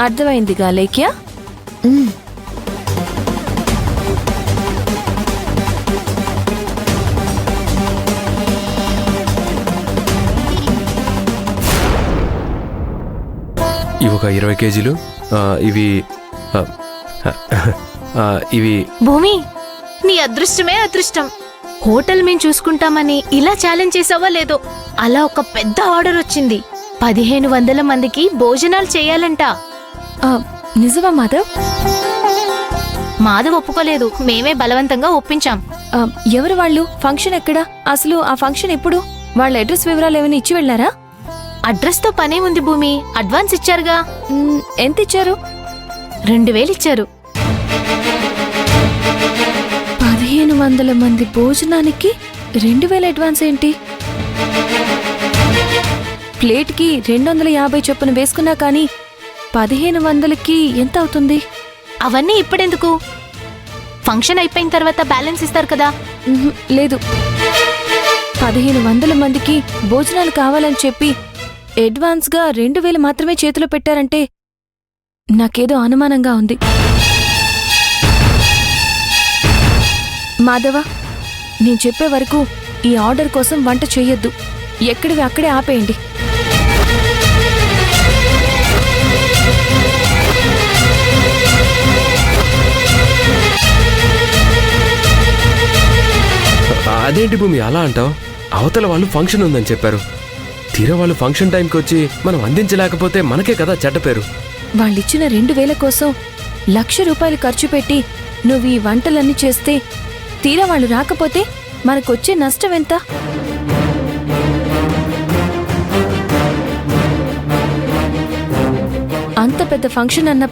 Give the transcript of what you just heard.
అర్థమైందిగా లేఖ్య. ఇవి ఒక 20 కేజీలు. ఇవి ఇవి భూమి, నీ అదృష్టమే అదృష్టం. హోటల్ మేము చూసుకుంటామని ఇలా ఛాలెంజ్ చేసావో లేదో, అలా ఒక పెద్ద ఆర్డర్ వచ్చింది. 1500 మందికి భోజనాలు చేయాలంట. నిజమా మాధవ్? మాధవ్ ఒప్పుకోలేదు, మేమే బలవంతంగా ఒప్పించాం. ఎవరు వాళ్ళు? ఫంక్షన్ ఎక్కడా? అసలు ఆ ఫంక్షన్ ఎప్పుడు? వాళ్ళ అడ్రస్ వివరాలు ఏమైనా ఇచ్చి వెళ్లారా? అడ్రస్ తో పనే ఉంది భూమి. అడ్వాన్స్ ఇచ్చారుగా. ఎంత ఇచ్చారు? 2000 ఇచ్చారు. 1500 మంది భోజనానికి 2000 అడ్వాన్స్ ఏంటి? ప్లేట్కి 250 చొప్పున వేసుకున్నా కానీ 1500కి ఎంత అవుతుంది? అవన్నీ ఇప్పుడెందుకు? ఫంక్షన్ అయిపోయిన తర్వాత బ్యాలెన్స్ ఇస్తారు కదా. లేదు, 1500 మందికి భోజనాలు కావాలని చెప్పి అడ్వాన్స్గా 2000 మాత్రమే చేతిలో పెట్టారంటే నాకేదో అనుమానంగా ఉంది. మాధవ, నేను చెప్పే వరకు ఈ ఆర్డర్ కోసం వంట చెయ్యొద్దు. ఎక్కడివి అక్కడే ఆపేయండి. అదేంటి భూమి అలా అంటావు? అవతల వాళ్ళు ఫంక్షన్ ఉందని చెప్పారు. తీరా వాళ్ళు ఫంక్షన్ టైంకి వచ్చి మనం అందించలేకపోతే మనకే కదా చెడ్డ పేరు. వాళ్ళిచ్చిన 2000 కోసం ₹1,00,000 ఖర్చు పెట్టి నువ్వు ఈ వంటలన్నీ చేస్తే తీరా వాళ్ళు రాకపోతే మనకొచ్చే నష్టం ఎంత? అంత పెద్ద ఫంక్షన్ అన్న